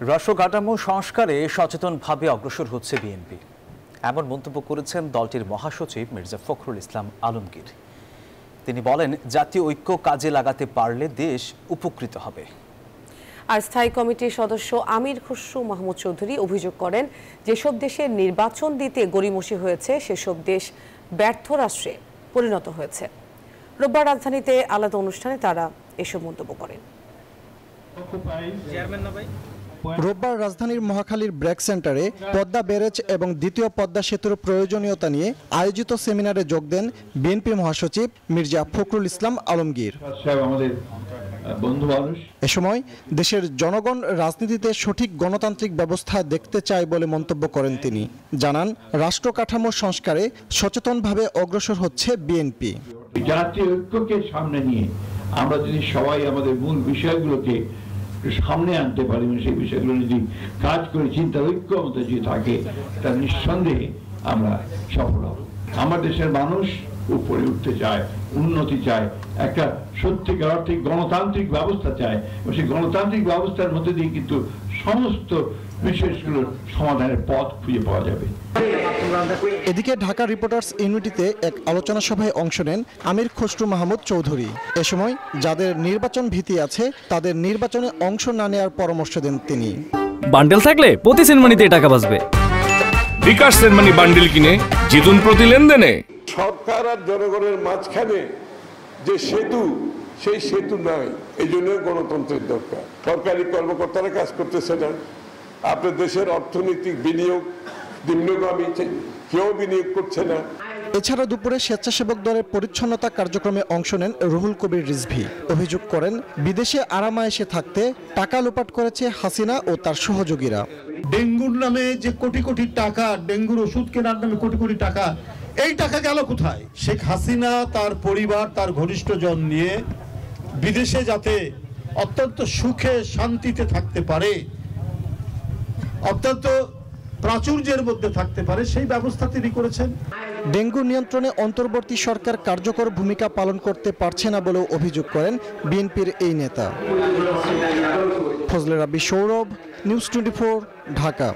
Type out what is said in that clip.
রাষ্ট্র কাঠামো সংস্কারে সচেতনভাবে অগ্রসর হচ্ছে বিএনপি, এমন মন্তব্য করেছেন দলটির মহাসচিব মির্জা ফখরুল ইসলাম আলমগীর। তিনি বলেন, জাতীয় ঐক্য কাজে লাগাতে পারলে দেশ উপকৃত হবে। আর স্থায়ী কমিটির সদস্য আমির খসরু মাহমুদ চৌধুরী অভিযোগ করেন, যেসব দেশের নির্বাচন দিতে গড়িমসি হয়েছে সেসব দেশ ব্যর্থ রাষ্ট্রে পরিণত হয়েছে। রোববার রাজধানীতে আলাদা অনুষ্ঠানে তারা এসব মন্তব্য করেন। রোববার রাজধানীর মহাখালীর ব্র্যাক সেন্টারে পদ্মা ব্যারেজ এবং দ্বিতীয় পদ্মা সেতুর প্রয়োজনীয়তা নিয়ে আয়োজিত সেমিনারে যোগ দেন বিএনপি মহাসচিব মির্জা ফখরুল ইসলাম আলমগীর। এ সময় দেশের জনগণ রাজনীতিতে সঠিক গণতান্ত্রিক ব্যবস্থা দেখতে চায় বলে মন্তব্য করেন তিনি। জানান, রাষ্ট্র কাঠামো সংস্কারে সচেতনভাবে অগ্রসর হচ্ছে বিএনপি। জাতীয় ঐক্যকে সামনে নিয়ে আমরা যদি সবাই আমাদের মূল বিষয়গুলোকে সামনে আনতে পারি, সেই বিষয়গুলো যদি কাজ করে চিন্তা ঐক্য আমাদের যদি থাকে, তাহলে নিঃসন্দেহে আমরা সফল হব। আমার দেশের মানুষ উপরে উঠতে চায়, উন্নতি চায়, একটা সত্যিকার অর্থে গণতান্ত্রিক ব্যবস্থা চায়, এবং সেই গণতান্ত্রিক ব্যবস্থার মধ্যে দিয়ে কিন্তু সমস্ত বিষয়গুলোর সমাধানের পথ খুঁজে পাওয়া যাবে। এদিকে ঢাকা রিপোর্টার্স ইউনিটিতে এক আলোচনা সভায় অংশ নেন আমির খসরু মাহমুদ চৌধুরী। এ সময় যাদের নির্বাচন ভীতি আছে তাদের নির্বাচনে অংশ না নেওয়ার পরামর্শ দেন তিনি। বান্ডেল থাকলে প্রতি সেনমানিতে টাকা বাঁচবে। বিকাশ সেনমানি বান্ডেল কিনে জিতুন প্রতি লেনদেনে। সরকার আর জনগণের মাঝখানে যে সেতু, সেই সেতু নয়। এই জন্য গণতন্ত্রের দরকার। সরকারি কর্মকর্তারা কাজ করতেছে না, আপনার দেশের অর্থনৈতিক বিনিয়োগ নিম্নগামী, কেউ বিনিয়োগ করছে না। এছাড়া দুপুরে স্বেচ্ছাসেবক দলের পরিচ্ছন্নতা কার্যক্রমে অংশ নেন রুহুল কবির রিজভী। অভিযোগ করেন, বিদেশে আরামায়েশে থাকতে টাকা লোপাট করেছে হাসিনা ও তার সহযোগীরা। ডেঙ্গুর নামে যে কোটি কোটি টাকা, ডেঙ্গুর ওষুধ কেনার নামে কোটি কোটি টাকা, এই টাকা গেল কোথায়? শেখ হাসিনা তার পরিবার, তার ঘনিষ্ঠজন নিয়ে বিদেশে যাতে অত্যন্ত সুখে শান্তিতে থাকতে পারে, অত্যন্ত প্রাচুর্যের মধ্যে থাকতে পারে, সেই ব্যবস্থা তিনি করেছেন। ডেঙ্গু নিয়ন্ত্রণে অন্তর্বর্তী সরকার কার্যকর ভূমিকা পালন করতে পারছে না বলেও অভিযোগ করেন বিএনপির এই নেতা। ফজলে রাব্বি, সৌরভ, নিউজ 24, ঢাকা।